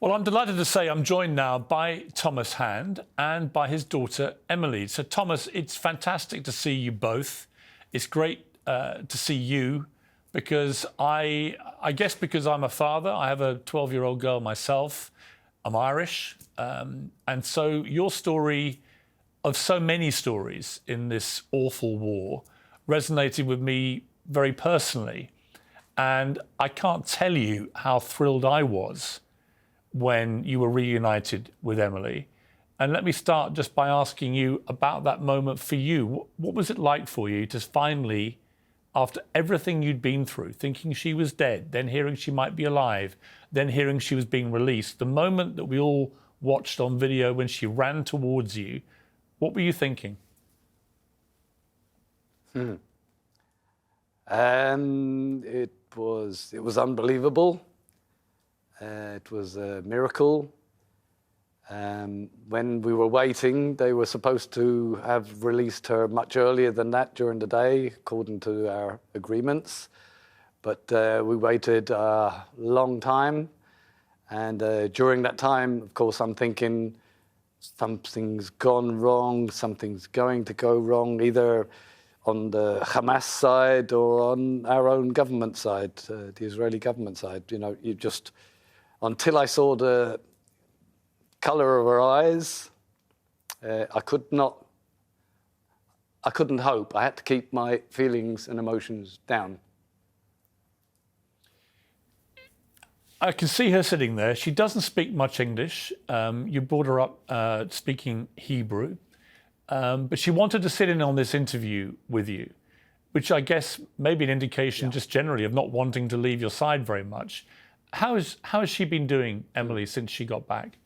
Well, I'm delighted to say I'm joined now by Thomas Hand and by his daughter, Emily. So, Thomas, it's fantastic to see you both. It's great to see you because I guess because I'm a father, I have a 12-year-old girl myself. I'm Irish. And so your story of so many stories in this awful war resonated with me very personally. And I can't tell you how thrilled I was when you were reunited with Emily. And let me start just by asking you about that moment for you. What was it like for you to finally, after everything you'd been through, thinking she was dead, then hearing she might be alive, then hearing she was being released, the moment that we all watched on video when she ran towards you, what were you thinking? It was unbelievable. It was a miracle. When we were waiting, they were supposed to have released her much earlier than that during the day, according to our agreements. But we waited a long time. And during that time, of course, I'm thinking something's gone wrong, something's going to go wrong, either on the Hamas side or on our own government side, the Israeli government side. You know, you just, until I saw the colour of her eyes, I couldn't hope. I had to keep my feelings and emotions down. I can see her sitting there. She doesn't speak much English. You brought her up speaking Hebrew. But she wanted to sit in on this interview with you, which I guess may be an indication just generally of not wanting to leave your side very much. How has she been doing, Emily, since she got back?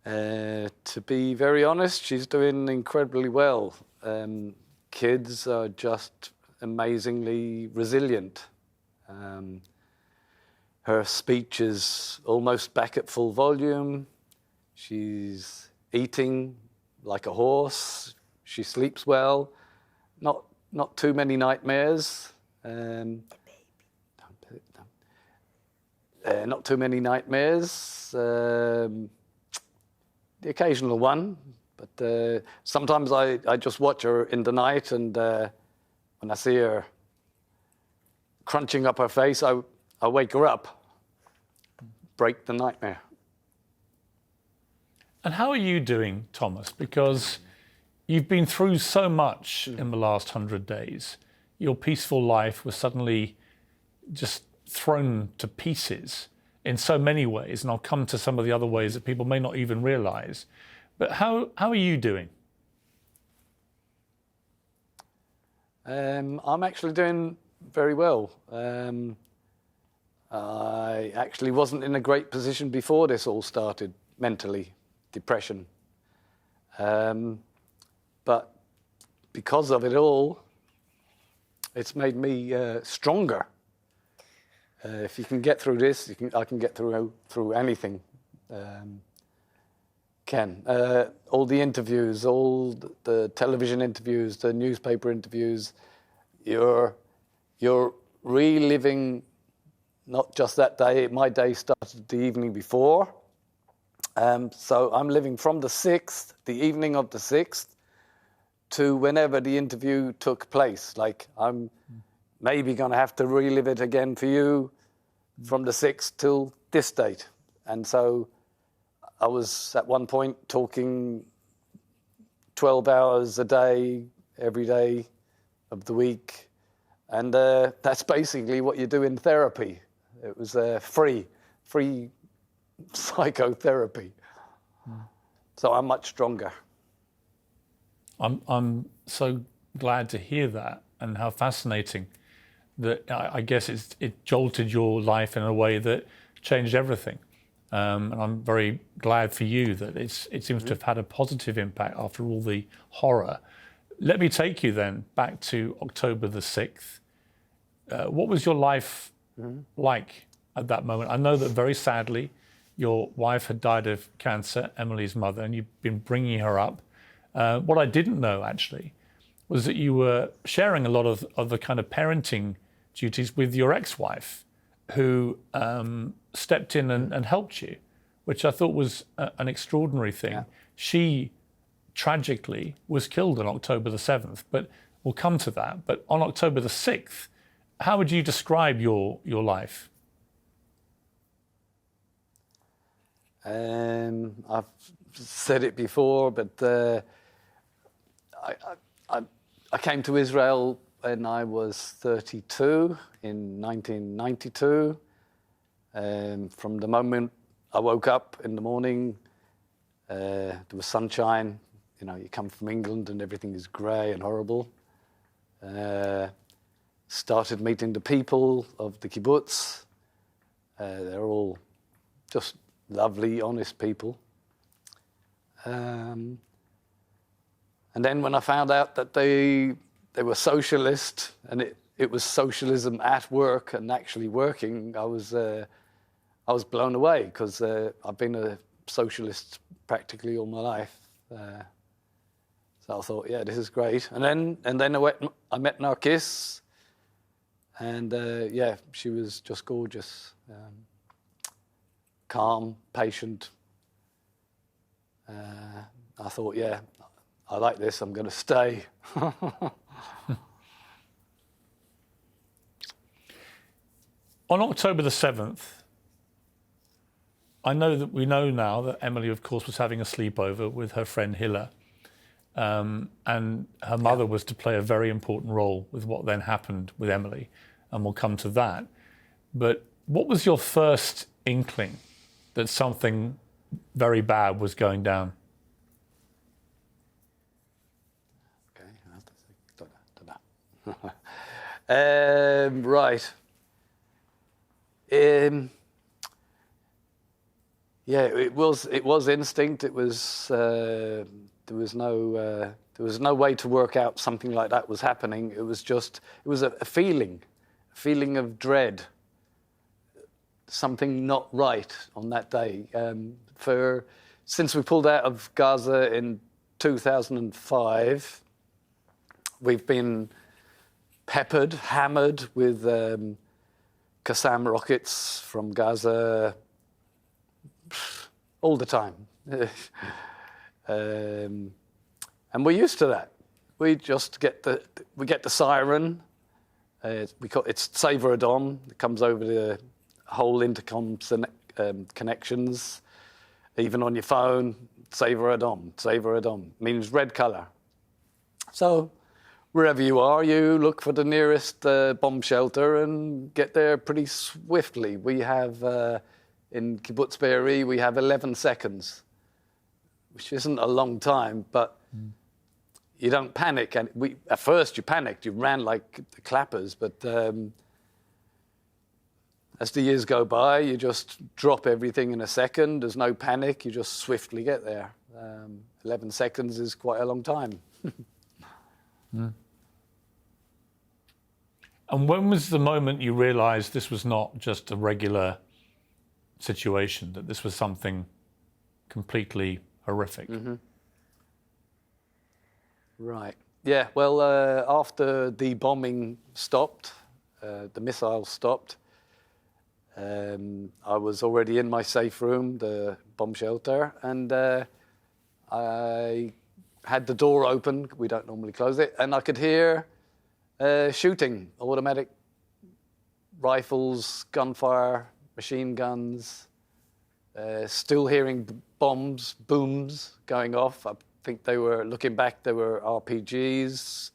To be very honest, she's doing incredibly well. Kids are just amazingly resilient. Her speech is almost back at full volume. She's eating like a horse. She sleeps well. Not too many nightmares. Not too many nightmares. The occasional one, but sometimes I just watch her in the night, and when I see her crunching up her face, I wake her up, break the nightmare. And how are you doing, Thomas? Because you've been through so much in the last 100 days. Your peaceful life was suddenly just thrown to pieces in so many ways, and I'll come to some of the other ways that people may not even realise. But how are you doing? I'm actually doing very well. I actually wasn't in a great position before this all started, mentally, depression. But because of it all, it's made me stronger. If you can get through this, I can get through anything. All the interviews, all the television interviews, the newspaper interviews, you're reliving not just that day. My day started the evening before. So I'm living from the 6th, the evening of the 6th, to whenever the interview took place. Like, I'm maybe going to have to relive it again for you from the 6th till this date. And so I was at one point talking 12 hours a day, every day of the week. And that's basically what you do in therapy. It was free psychotherapy. So I'm much stronger. I'm so glad to hear that, and how fascinating that I guess it jolted your life in a way that changed everything. And I'm very glad for you that it seems to have had a positive impact after all the horror. Let me take you then back to October the 6th. What was your life like at that moment? I know that very sadly, your wife had died of cancer, Emily's mother, and you've been bringing her up. What I didn't know, actually, was that you were sharing a lot of the kind of parenting duties with your ex-wife, who stepped in and helped you, which I thought was an extraordinary thing. Yeah. She tragically was killed on October the 7th, but we'll come to that. But on October the 6th, how would you describe your life? I've said it before, but I came to Israel when I was 32 in 1992. From the moment I woke up in the morning, there was sunshine. You know, you come from England and everything is grey and horrible. Started meeting the people of the kibbutz. They're all just lovely, honest people. And then when I found out that they were socialist and it was socialism at work and actually working, I was blown away, because I've been a socialist practically all my life. So I thought, yeah, this is great. And then I met Narkis, and yeah, she was just gorgeous, calm, patient. I thought, yeah, I like this. I'm going to stay. On October the 7th, we know now that Emily, of course, was having a sleepover with her friend Hilla. And her mother was to play a very important role with what then happened with Emily, and we'll come to that. But what was your first inkling that something very bad was going down? Okay, right. Yeah, it was instinct. It was there was no way to work out something like that was happening. It was a feeling of dread, something not right on that day. Since we pulled out of Gaza in 2005, we've been peppered, hammered with Qassam rockets from Gaza all the time. And we're used to that. We just get the siren. It's Sever Adom. It comes over the whole intercom connections, even on your phone. Sever Adom. Sever Adom means red color. So wherever you are, you look for the nearest bomb shelter and get there pretty swiftly. We have in Kibbutz Be'eri, we have 11 seconds, which isn't a long time, but you don't panic. And at first you panicked, you ran like the clappers, but as the years go by, you just drop everything in a second. There's no panic, you just swiftly get there. 11 seconds is quite a long time. And when was the moment you realized this was not just a regular situation, that this was something completely horrific? Right. Yeah, well, after the bombing stopped, the missiles stopped, I was already in my safe room, the bomb shelter, and I had the door open. We don't normally close it, and I could hear shooting, automatic rifles, gunfire, machine guns, still hearing bombs, booms going off. I think they were, looking back, they were RPGs.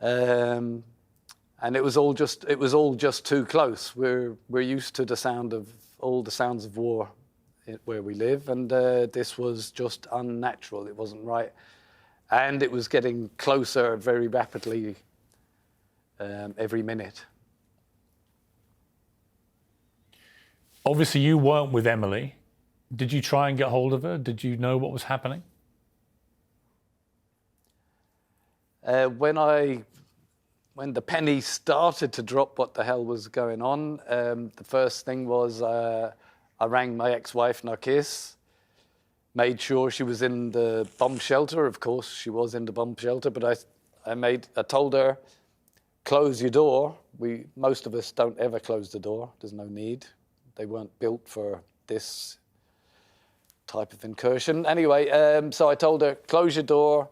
And it was all just too close. We're used to all the sounds of war where we live, and this was just unnatural. It wasn't right. And it was getting closer very rapidly every minute. Obviously, you weren't with Emily. Did you try and get hold of her? Did you know what was happening? When the penny started to drop what the hell was going on, the first thing was I rang my ex-wife, Narkis, made sure she was in the bomb shelter. Of course, she was in the bomb shelter, but I told her close your door. Most of us don't ever close the door. There's no need. They weren't built for this type of incursion. Anyway, so I told her, close your door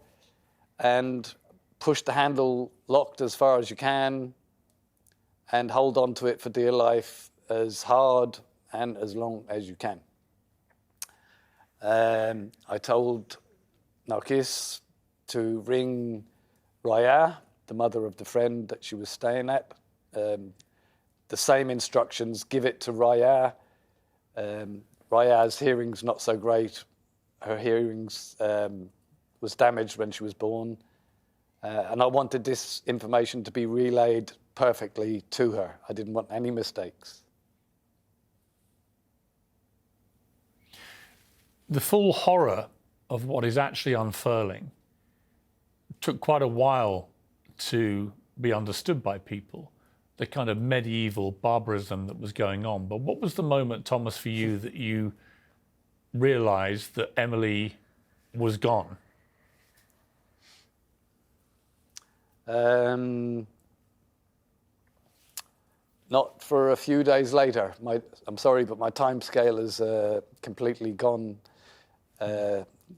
and push the handle locked as far as you can and hold on to it for dear life as hard and as long as you can. I told Narkis to ring Raya, the mother of the friend that she was staying at. The same instructions, give it to Raya. Raya's hearing's not so great. Her hearings was damaged when she was born. And I wanted this information to be relayed perfectly to her. I didn't want any mistakes. The full horror of what is actually unfurling took quite a while to be understood by people, the kind of medieval barbarism that was going on. But what was the moment, Thomas, for you that you realised that Emily was gone? Not for a few days later. I'm sorry, but my time scale is completely gone.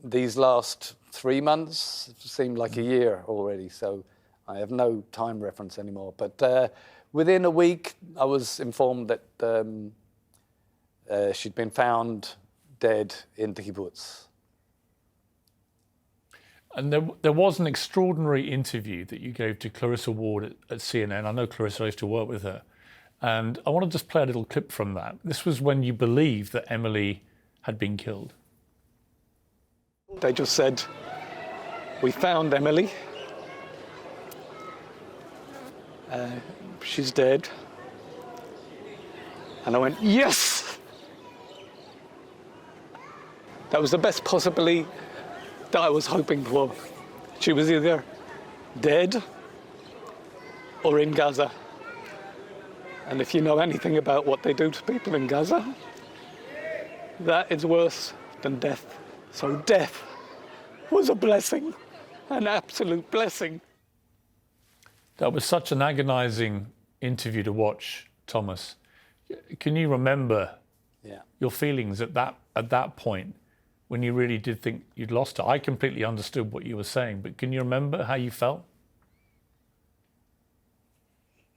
These last 3 months seem like a year already, so I have no time reference anymore. But within a week, I was informed that she'd been found dead in the kibbutz. And there was an extraordinary interview that you gave to Clarissa Ward at CNN. I know Clarissa, I used to work with her. And I want to just play a little clip from that. This was when you believed that Emily had been killed. They just said, we found Emily. She's dead. And I went, yes! That was the best possibly that I was hoping for. She was either dead or in Gaza. And if you know anything about what they do to people in Gaza, that is worse than death. So death was a blessing, an absolute blessing. That was such an agonizing interview to watch, Thomas. Can you remember your feelings at that point when you really did think you'd lost her? I completely understood what you were saying, but can you remember how you felt?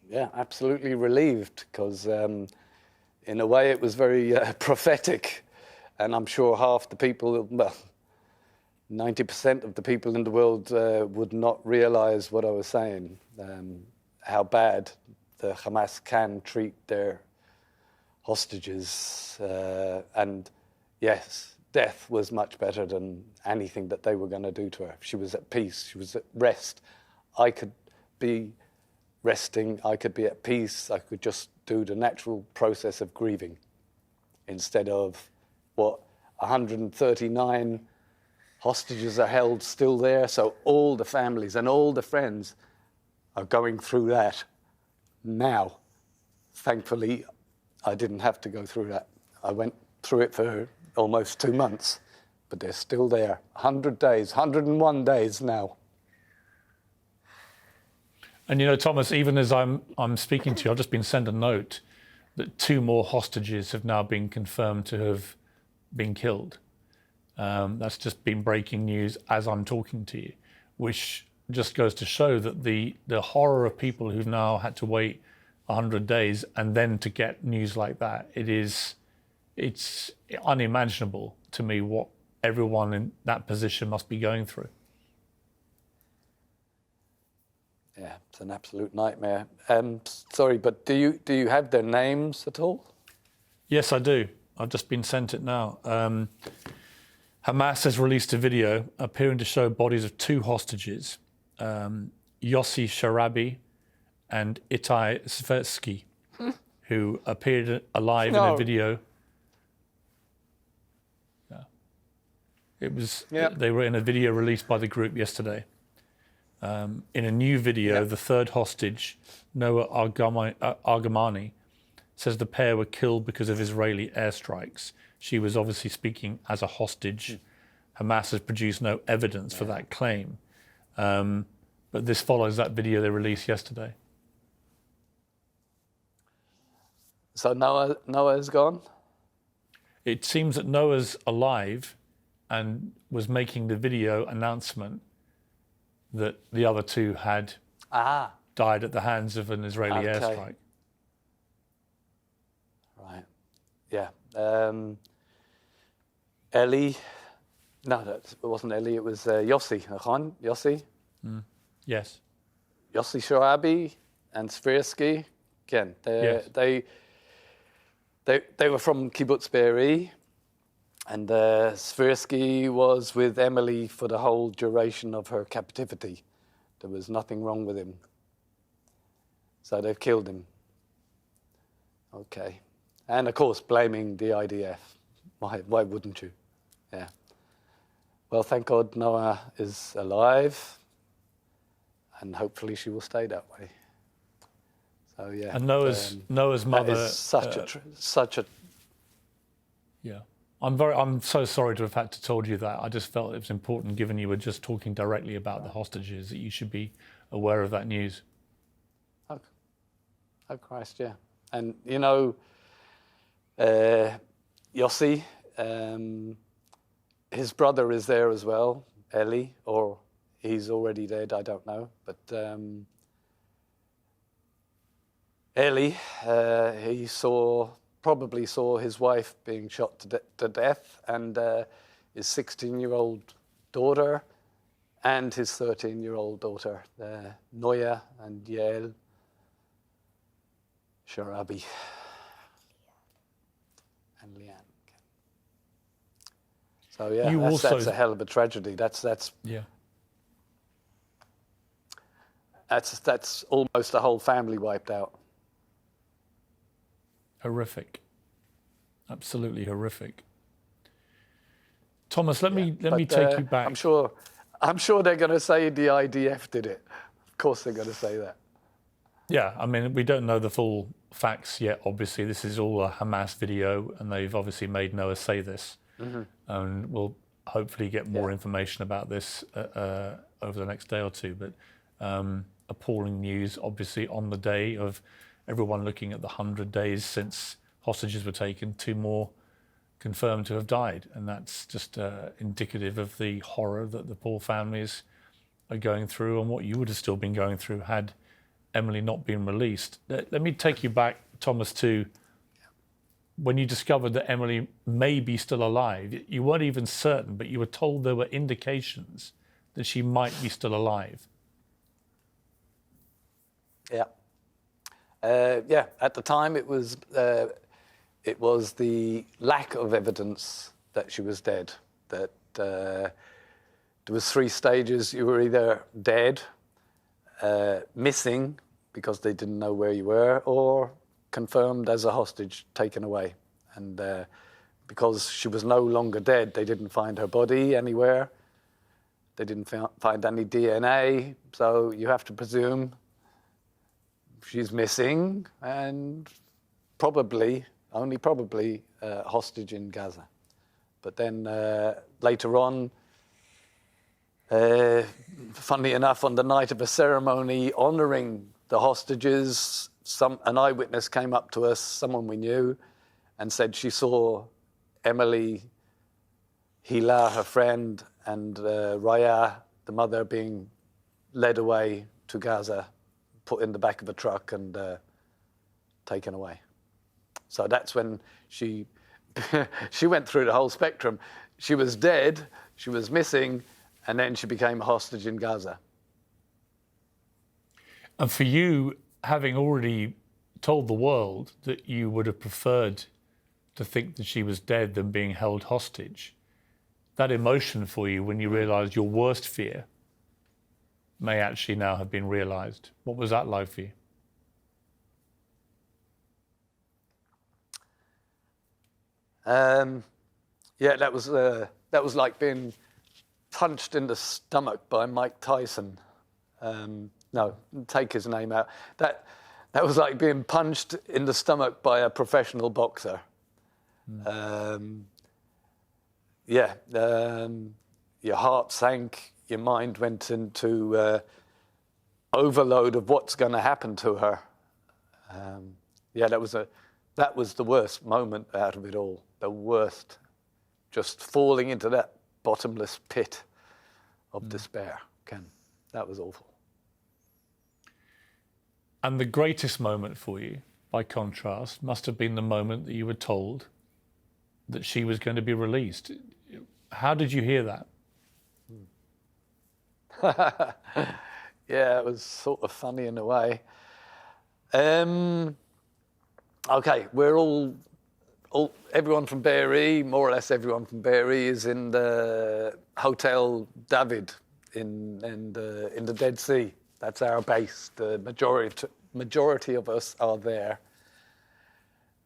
Yeah, absolutely relieved, because in a way it was very prophetic. And I'm sure half the people, well, 90% of the people in the world would not realize what I was saying, how bad the Hamas can treat their hostages. And yes, death was much better than anything that they were going to do to her. She was at peace, she was at rest. I could be resting, I could be at peace, I could just do the natural process of grieving instead of what 139 hostages are held still there. So all the families and all the friends are going through that now. Thankfully, I didn't have to go through that. I went through it for almost 2 months, but they're still there. 100 days, 101 days now. And you know, Thomas, even as I'm speaking to you, I've just been sent a note that 2 more hostages have now been confirmed to have been killed. That's just been breaking news as I'm talking to you, which just goes to show that the horror of people who've now had to wait 100 days and then to get news like that, it's unimaginable to me what everyone in that position must be going through. Yeah, it's an absolute nightmare. Sorry, but do you have their names at all? Yes, I do. I've just been sent it now. Hamas has released a video appearing to show bodies of 2 hostages, Yossi Sharabi and Itai Svirsky, who appeared alive in a video. Yeah. It was. They were in a video released by the group yesterday. In a new video, the 3rd hostage, Noah Argamani, says the pair were killed because of Israeli airstrikes. She was obviously speaking as a hostage. Hamas has produced no evidence for that claim. But this follows that video they released yesterday. So Noah is gone? It seems that Noah's alive and was making the video announcement that the other two had died at the hands of an Israeli airstrike. Right. Yeah. Eli. No, it wasn't Eli. It was Yossi. Yossi. Yes. Yossi Sharabi and Svirsky. Again, they were from Kibbutz Be'eri, and Svirsky was with Emily for the whole duration of her captivity. There was nothing wrong with him. So they've killed him. Okay. And of course, blaming the IDF. Why wouldn't you? Yeah. Well, thank God Noah is alive, and hopefully she will stay that way. So yeah. And Noah's mother is such a. Yeah. I'm so sorry to have had to told you that. I just felt it was important, given you were just talking directly about the hostages, that you should be aware of that news. Oh Christ, yeah. And you know, Yossi, his brother is there as well, Eli, or he's already dead, I don't know. But Eli, he probably saw his wife being shot to death, and his 16-year-old daughter and his 13-year-old daughter, Noya and Yael Sharabi and Leanne. So yeah, that's a hell of a tragedy. That's almost the whole family wiped out. Horrific. Absolutely horrific. Thomas, let me take you back. I'm sure they're going to say the IDF did it. Of course they're going to say that. Yeah, I mean, we don't know the full facts yet, obviously. This is all a Hamas video, and they've obviously made Noah say this. Mm-hmm. And we'll hopefully get more information about this over the next day or two. But appalling news, obviously, on the day of everyone looking at the 100 days since hostages were taken, 2 more confirmed to have died. And that's just indicative of the horror that the poor families are going through, and what you would have still been going through had Emily not been released. Let me take you back, Thomas, to when you discovered that Emily may be still alive. You weren't even certain, but you were told there were indications that she might be still alive. Yeah. At the time, it was the lack of evidence that she was dead. That there was 3 stages. You were either dead, missing because they didn't know where you were, or confirmed as a hostage taken away. And because she was no longer dead, they didn't find her body anywhere. They didn't find any DNA. So you have to presume she's missing, and only probably hostage in Gaza. But then later on, funnily enough, on the night of a ceremony honouring the hostages, an eyewitness came up to us, someone we knew, and said she saw Emily, Hila, her friend, and Raya, the mother, being led away to Gaza, put in the back of a truck and taken away. So that's when she went through the whole spectrum. She was dead, she was missing, and then she became a hostage in Gaza. And for you, having already told the world that you would have preferred to think that she was dead than being held hostage, that emotion for you when you realised your worst fear may actually now have been realised. What was that like for you? That was like being punched in the stomach by Mike Tyson. No, take his name out. That was like being punched in the stomach by a professional boxer. Your heart sank, your mind went into overload of what's going to happen to her. That that was the worst moment out of it all. The worst. Just falling into that bottomless pit of despair, Ken. That was awful. And the greatest moment for you, by contrast, must have been the moment that you were told that she was going to be released. How did you hear that? Yeah, it was sort of funny in a way. Okay, we're all everyone from Be'eri, more or less everyone from Be'eri, is in the Hotel David in the Dead Sea. That's our base. The majority of us are there.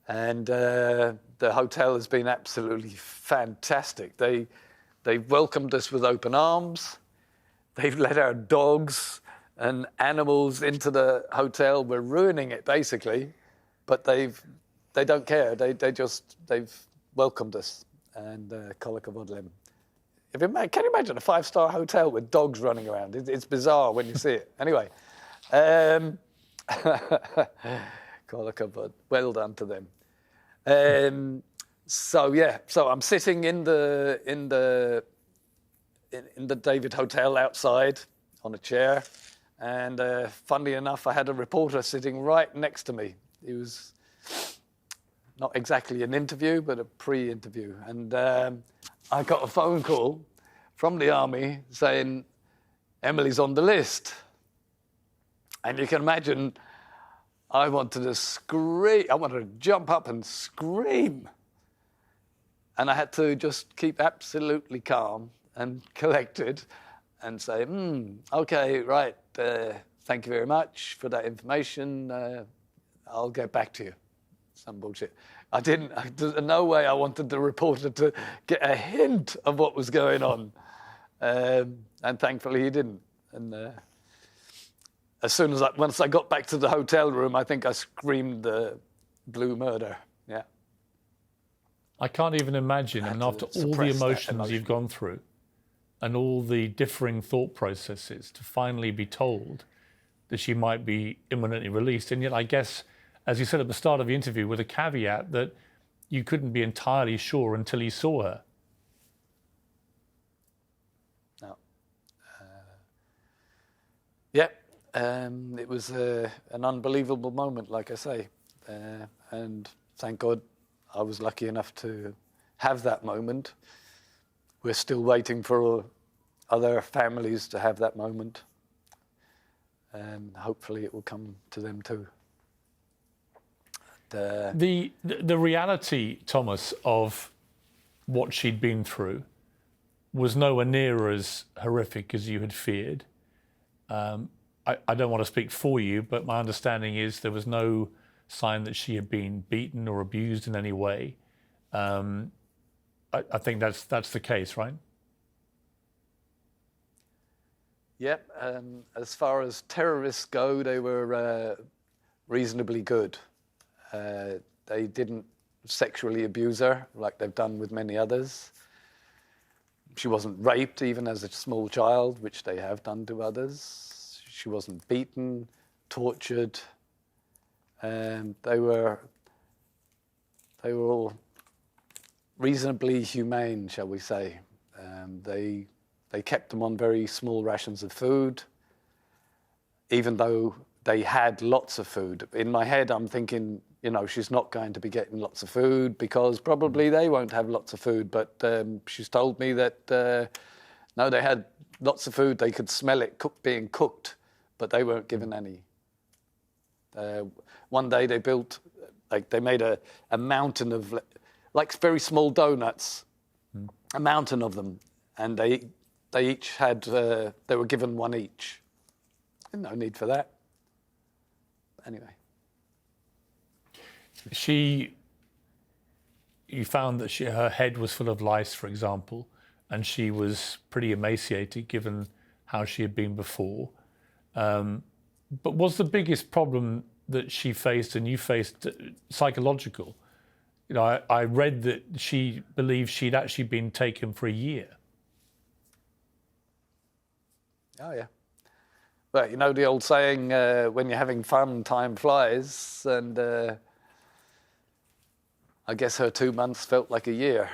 And the hotel has been absolutely fantastic. They've welcomed us with open arms. They've let our dogs and animals into the hotel. We're ruining it, basically, but they don't care. They've welcomed us, and Kol hakavod lehem. Can you imagine a 5-star hotel with dogs running around? It's bizarre when you see it. Anyway, Kol hakavod. Well done to them. So I'm sitting in the David Hotel outside on a chair, and funnily enough, I had a reporter sitting right next to me. It was not exactly an interview, but a pre-interview, and I got a phone call from the army saying Emily's on the list, and you can imagine I wanted to scream. I wanted to jump up and scream, and I had to just keep absolutely calm and collected and say, okay, right, thank you very much for that information. I'll get back to you. Some bullshit. There's no way I wanted the reporter to get a hint of what was going on. And thankfully he didn't. And once I got back to the hotel room, I think I screamed the blue murder. Yeah. I can't even imagine, and after all the emotions you've gone through, and all the differing thought processes, to finally be told that she might be imminently released. And yet, I guess, as you said at the start of the interview, with a caveat that you couldn't be entirely sure until you saw her. No. It was an unbelievable moment, like I say. And thank God I was lucky enough to have that moment. We're still waiting for other families to have that moment. And hopefully it will come to them too. The reality, Thomas, of what she'd been through was nowhere near as horrific as you had feared. I don't want to speak for you, but my understanding is there was no sign that she had been beaten or abused in any way. I think that's the case, right? Yep. As far as terrorists go, they were reasonably good. They didn't sexually abuse her like they've done with many others. She wasn't raped even as a small child, which they have done to others. She wasn't beaten, tortured. They were all reasonably humane, shall we say. They kept them on very small rations of food, even though they had lots of food. In my head, I'm thinking, she's not going to be getting lots of food because probably they won't have lots of food. But she's told me that, no, they had lots of food. They could smell it being cooked, but they weren't given any. One day they made a mountain of, very small donuts, a mountain of them. And they each had, they were given one each. No need for that. Anyway. You found that her head was full of lice, for example, and she was pretty emaciated given how she had been before. But was the biggest problem that she faced and you faced psychological? I read that she believed she'd actually been taken for a year. Oh, yeah. Well, the old saying, when you're having fun, time flies. And I guess her 2 months felt like a year.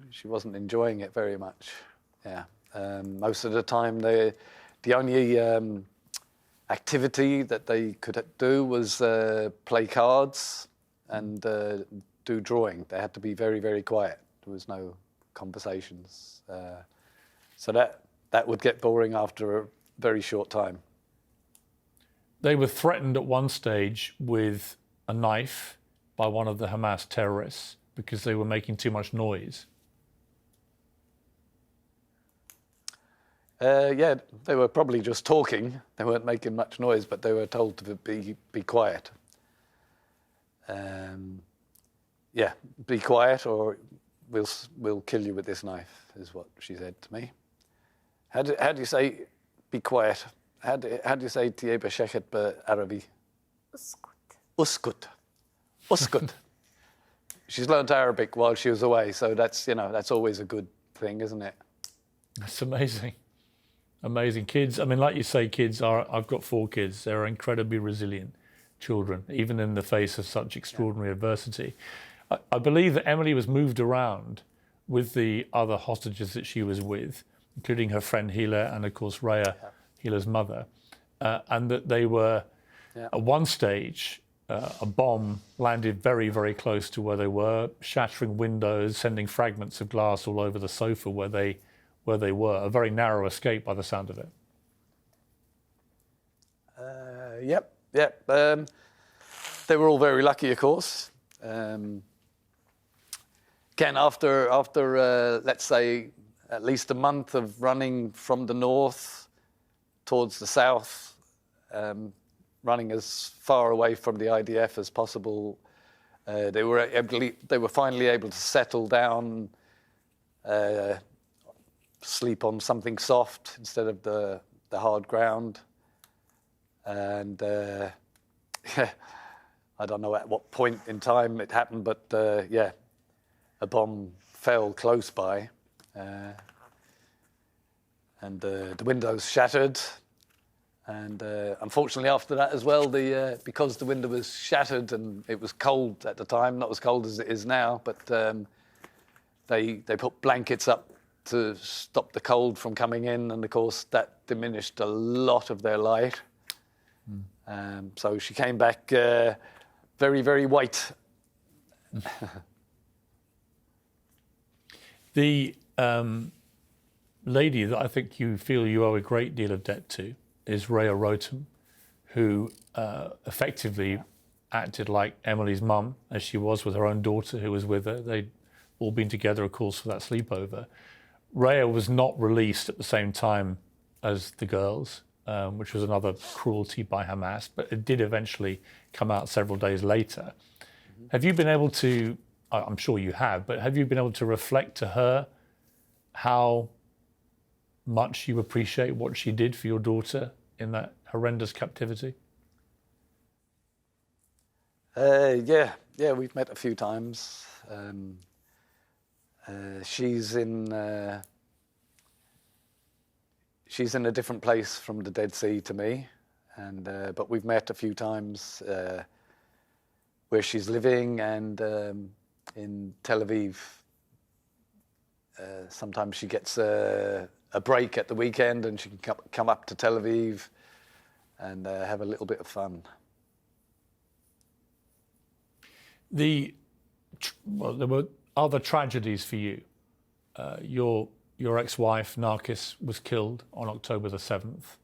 She wasn't enjoying it very much. Yeah. Most of the time, the only activity that they could do was play cards and do drawing. They had to be very, very quiet. There was no conversations. So that would get boring after a very short time. They were threatened at one stage with a knife by one of the Hamas terrorists because they were making too much noise. Yeah, they were probably just talking. They weren't making much noise, but they were told to be quiet. Yeah, be quiet, or we'll kill you with this knife, is what she said to me. How do you say be quiet? How do you say تيه بشكت بالعربي? Uskut. Uskut. She's learned Arabic while she was away, so that's always a good thing, isn't it? That's amazing. Amazing. Kids, I mean, like you say, I've got 4 kids. They're incredibly resilient children, even in the face of such extraordinary adversity. I believe that Emily was moved around with the other hostages that she was with, including her friend Hila and, of course, Raya, Hila's mother, and that they were, at one stage, a bomb landed very, very close to where they were, shattering windows, sending fragments of glass all over the sofa where they were. A very narrow escape by the sound of it. Yep. They were all very lucky, of course. Again, after let's say at least a month of running from the north towards the south, running as far away from the IDF as possible, they were finally able to settle down, sleep on something soft instead of the hard ground. And I don't know at what point in time it happened, but a bomb fell close by, and the windows shattered. And unfortunately, after that as well, because the window was shattered and it was cold at the time, not as cold as it is now, but they put blankets up to stop the cold from coming in, and of course that diminished a lot of their light. So she came back very, very white. The lady that I think you feel you owe a great deal of debt to is Rhea Rotem, who effectively acted like Emily's mum, as she was with her own daughter who was with her. They'd all been together, of course, for that sleepover. Rhea was not released at the same time as the girls, which was another cruelty by Hamas, but it did eventually come out several days later. Have you been able to, I'm sure you have, but have you been able to reflect to her how much you appreciate what she did for your daughter in that horrendous captivity? Yeah, we've met a few times. She's in a different place from the Dead Sea to me, and but we've met a few times where she's living, and in Tel Aviv. Sometimes she gets a break at the weekend, and she can come up to Tel Aviv and have a little bit of fun. There were other tragedies for you. Your ex-wife, Narkis, was killed on October the 7th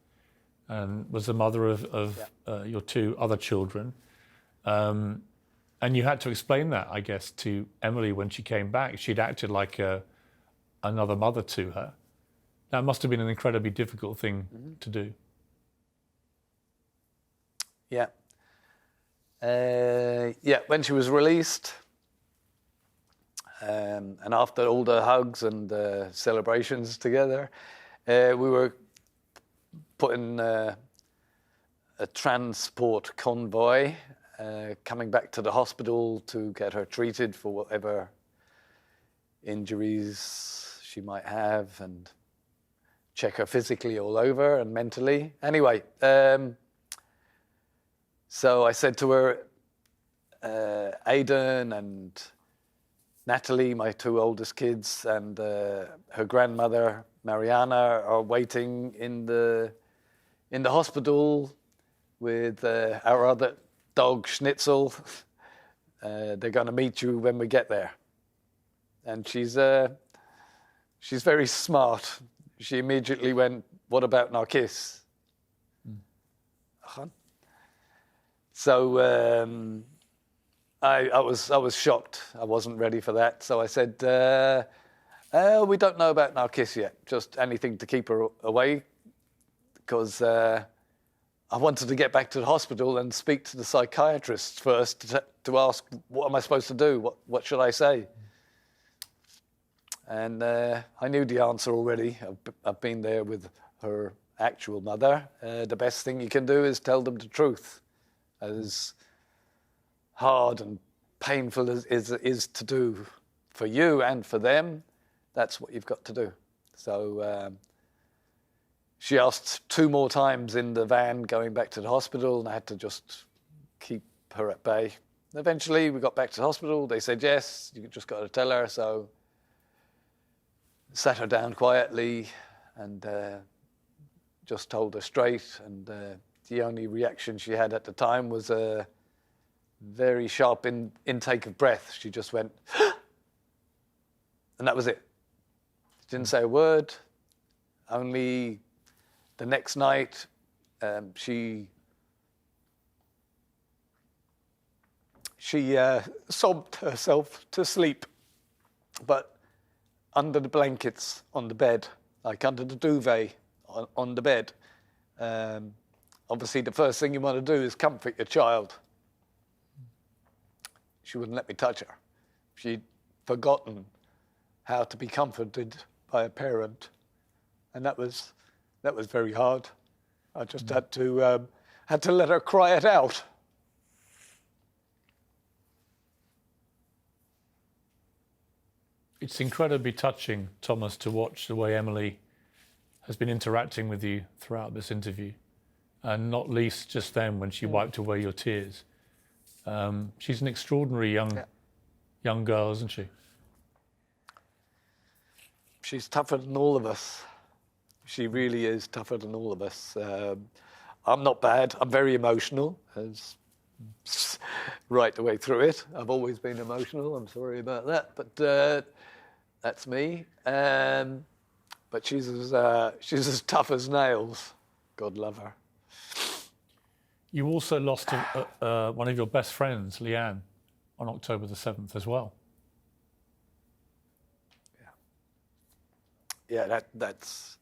and was the mother of your 2 other children. And you had to explain that, I guess, to Emily when she came back. She'd acted like another mother to her. That must have been an incredibly difficult thing to do. Yeah. When she was released, and after all the hugs and celebrations together, we were put in a transport convoy coming back to the hospital to get her treated for whatever injuries she might have and check her physically all over and mentally. Anyway, so I said to her, Aidan and Natalie, my two oldest kids, and her grandmother Mariana are waiting in the hospital with our other dog Schnitzel. They're going to meet you when we get there. And she's very smart. She immediately went, "What about Narkis?" So I was shocked. I wasn't ready for that. So I said, "We don't know about Narkis yet. Just anything to keep her away, because I wanted to get back to the hospital and speak to the psychiatrist first to ask, what am I supposed to do? What should I say?" And I knew the answer already. I've been there with her actual mother. The best thing you can do is tell them the truth. As hard and painful as is to do for you and for them, that's what you've got to do. So she asked 2 more times in the van going back to the hospital, and I had to just keep her at bay. Eventually, we got back to the hospital. They said, yes, you just got to tell her. So sat her down quietly and just told her straight. And the only reaction she had at the time was a very sharp intake of breath. She just went, and that was it. She didn't say a word. Only the next night, she sobbed herself to sleep, but under the blankets on the bed, like under the duvet on the bed. Obviously, the first thing you want to do is comfort your child. She wouldn't let me touch her. She'd forgotten how to be comforted by a parent, and that was very hard. I just had to let her cry it out. It's incredibly touching, Thomas, to watch the way Emily has been interacting with you throughout this interview, and not least just then when she wiped away your tears. She's an extraordinary young girl, isn't she? She's tougher than all of us. She really is tougher than all of us. I'm not bad. I'm very emotional, as right the way through it. I've always been emotional. I'm sorry about that, but that's me. But she's as tough as nails. God love her. You also lost one of your best friends, Leanne, on October the 7th as well. Yeah, that's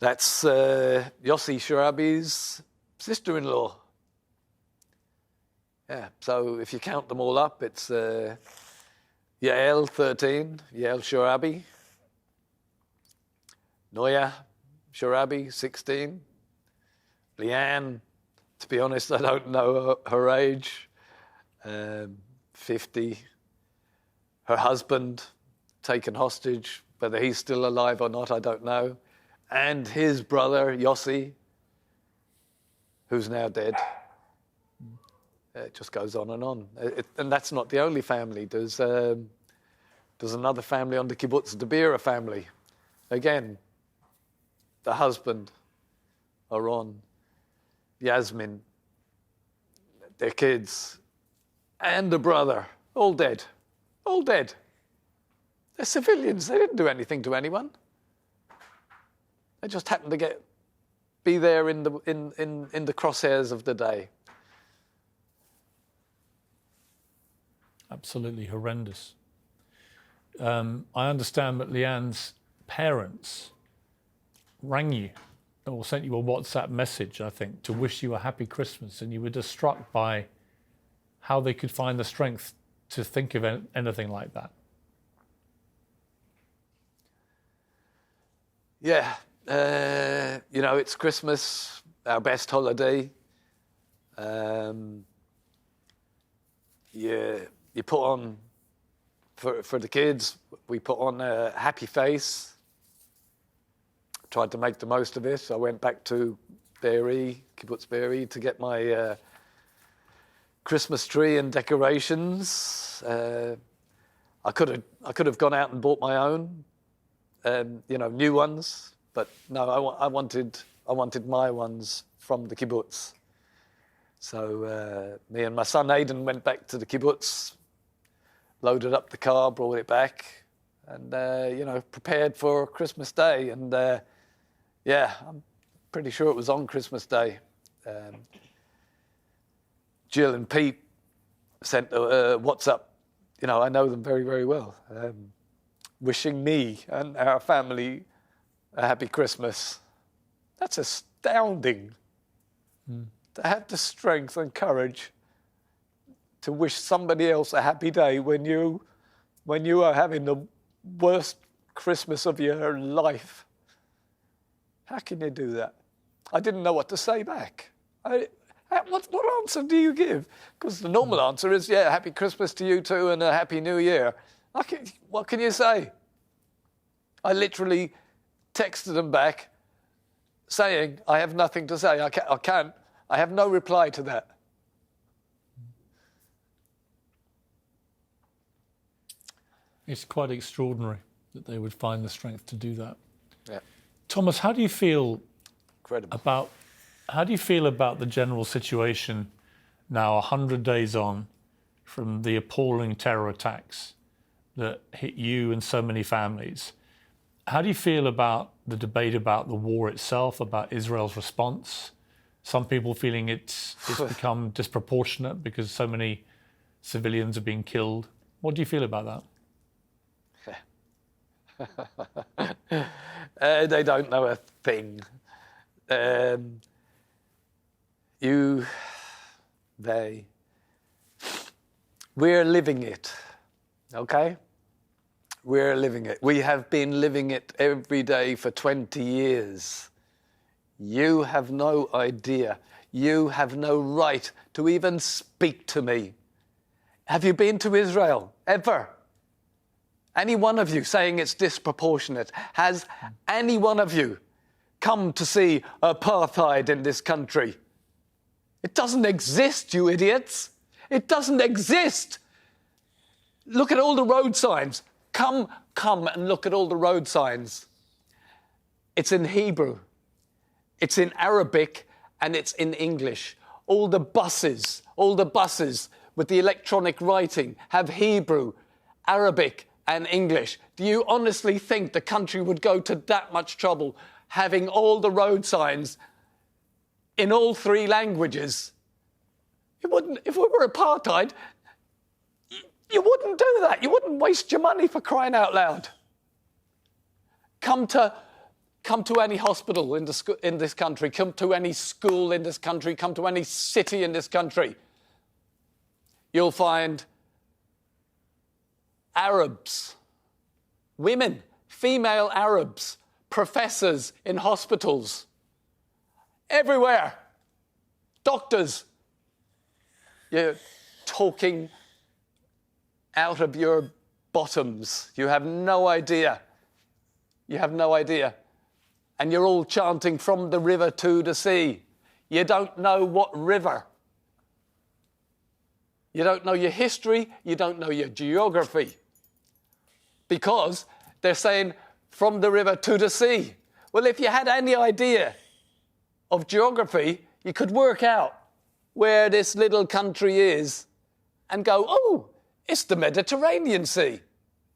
Yossi Sharabi's sister-in-law. Yeah, so if you count them all up, it's Yael, 13, Yael Sharabi. Noya Sharabi, 16. Leanne, to be honest, I don't know her age, 50. Her husband, taken hostage, whether he's still alive or not, I don't know. And his brother, Yossi, who's now dead. It just goes on and on. And that's not the only family. There's another family on the kibbutz, the Beera family. Again, the husband, Aron, Yasmin, their kids, and the brother, all dead. All dead. They're civilians. They didn't do anything to anyone. They just happened to be there in the crosshairs of the day. Absolutely horrendous. I understand that Leanne's parents rang you or sent you a WhatsApp message, I think, to wish you a happy Christmas, and you were just struck by how they could find the strength to think of anything like that. Yeah, it's Christmas, our best holiday. You put on, for the kids, we put on a happy face. Tried to make the most of it. I went back to Kibbutz Be'eri, to get my Christmas tree and decorations. I could have gone out and bought my own, new ones, but no, I wanted my ones from the kibbutz. So me and my son Aidan went back to the kibbutz, loaded up the car, brought it back, and prepared for Christmas Day. And I'm pretty sure it was on Christmas Day. Jill and Pete sent a WhatsApp. I know them very, very well. Wishing me and our family a happy Christmas. That's astounding. To have the strength and courage to wish somebody else a happy day when you are having the worst Christmas of your life. How can you do that? I didn't know what to say back. What answer do you give? Because the normal answer is, happy Christmas to you too and a happy New Year. What can you say? I literally texted them back saying, I have nothing to say. I have no reply to that. It's quite extraordinary that they would find the strength to do that. Yeah. Thomas, how do you feel Incredible. about the general situation now, 100 days on from the appalling terror attacks that hit you and so many families? How do you feel about the debate about the war itself, about Israel's response? Some people feeling it's become disproportionate because so many civilians are being killed. What do you feel about that? They don't know a thing. We're living it, okay? We're living it. We have been living it every day for 20 years. You have no idea. You have no right to even speak to me. Have you been to Israel ever? Any one of you saying it's disproportionate? Has any one of you come to see apartheid in this country? It doesn't exist, you idiots. It doesn't exist. Look at all the road signs. Come and look at all the road signs. It's in Hebrew. It's in Arabic and it's in English. All the buses with the electronic writing have Hebrew, Arabic and English. Do you honestly think the country would go to that much trouble having all the road signs in all three languages? It wouldn't. If we were apartheid, you wouldn't do that. You wouldn't waste your money, for crying out loud. Come to any hospital in this country, come to any school in this country, come to any city in this country. You'll find Arabs, women, female Arabs, professors in hospitals, everywhere, doctors. You're talking out of your bottoms. You have no idea. You have no idea. And you're all chanting from the river to the sea. You don't know what river. You don't know your history. You don't know your geography. Because they're saying from the river to the sea. Well, if you had any idea of geography, you could work out where this little country is and go, oh, it's the Mediterranean Sea.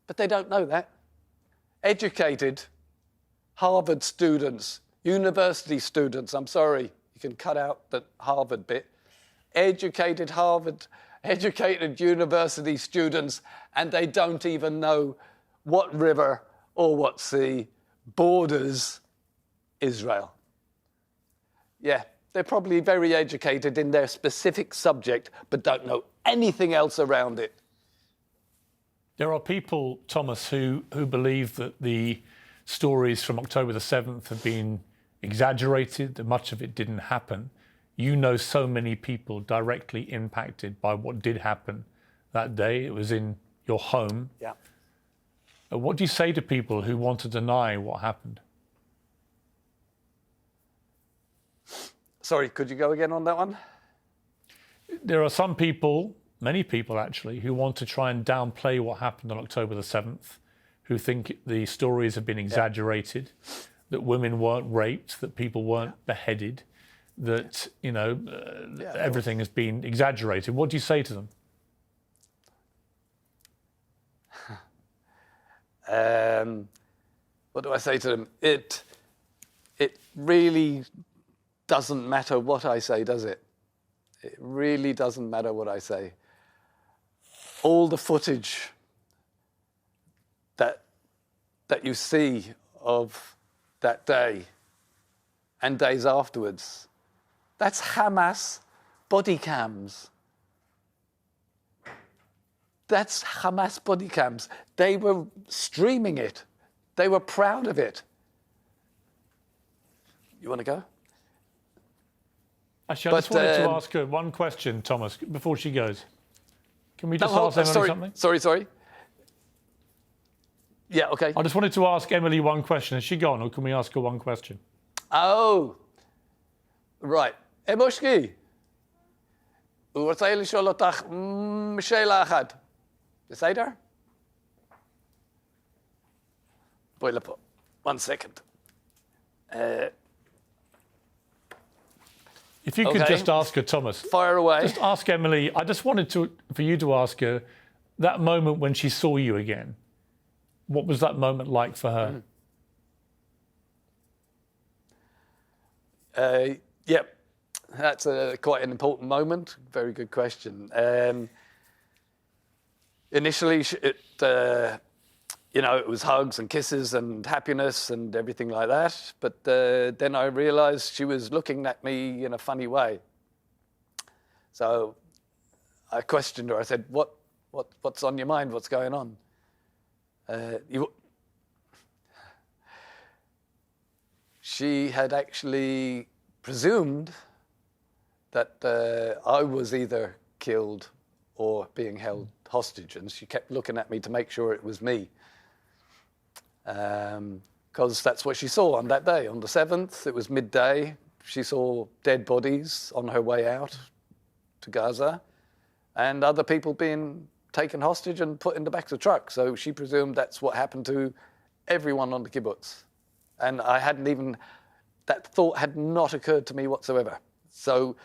But they don't know that. Educated Harvard students, university students, I'm sorry, you can cut out the Harvard bit. Educated university students, and they don't even know what river or what sea borders Israel. Yeah, they're probably very educated in their specific subject, but don't know anything else around it. There are people, Thomas, who believe that the stories from October the 7th have been exaggerated, that much of it didn't happen. You know so many people directly impacted by what did happen that day. It was in your home. Yeah. What do you say to people who want to deny what happened? Sorry, could you go again on that one? There are some people many people actually, who want to try and downplay what happened on October the 7th, who think the stories have been exaggerated, that women weren't raped, that people weren't beheaded, that, everything has been exaggerated. What do you say to them? What do I say to them? It really doesn't matter what I say, does it? It really doesn't matter what I say. All the footage that you see of that day and days afterwards, that's Hamas body cams. That's Hamas body cams. They were streaming it. They were proud of it. You want to go? Actually, I just wanted to ask her one question, Thomas, before she goes. Can we just ask Emily something? Sorry. Yeah, okay. I just wanted to ask Emily one question. Has she gone, or can we ask her one question? Oh, right. Emoshki. ורצה לשאול אותך שאלה אחת. בסדר? בואי לפה. 1 second. If you could just ask her, Thomas. Fire away. Just ask Emily. I just wanted for you to ask her that moment when she saw you again. What was that moment like for her? Yep, that's quite an important moment. Very good question. Initially, it was hugs and kisses and happiness and everything like that. But then I realized she was looking at me in a funny way. So I questioned her. I said, "What's on your mind? What's going on?" She had actually presumed that I was either killed or being held hostage, and she kept looking at me to make sure it was me. Because that's what she saw on that day. On the 7th, it was midday. She saw dead bodies on her way out to Gaza and other people being taken hostage and put in the back of the truck. So she presumed that's what happened to everyone on the kibbutz. And that thought had not occurred to me whatsoever. So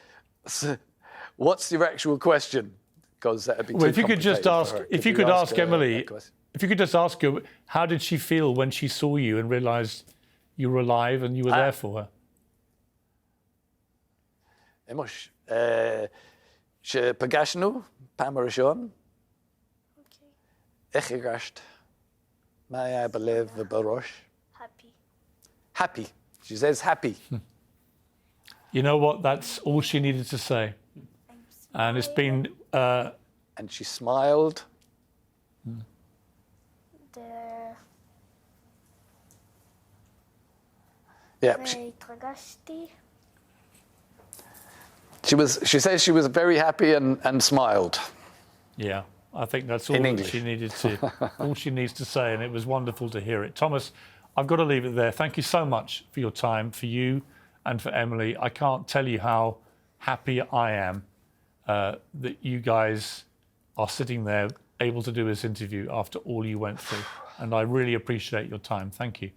what's your actual question? Because that would be too if you could just ask, if you could ask Emily, if you could just ask her, how did she feel when she saw you and realised you were alive and you were there for her? אמוש, שפגשנו פעם הראשון, איך הרגשת? מה היה בלב ובראש? Happy. She says happy. You know what? That's all she needed to say. And it's been... and she smiled. Yeah. She says she was very happy and smiled. Yeah, I think that's all that she needed to, all she needs to say, and it was wonderful to hear it. Thomas, I've got to leave it there. Thank you so much for your time, for you and for Emily. I can't tell you how happy I am that you guys are sitting there able to do this interview after all you went through. And I really appreciate your time. Thank you.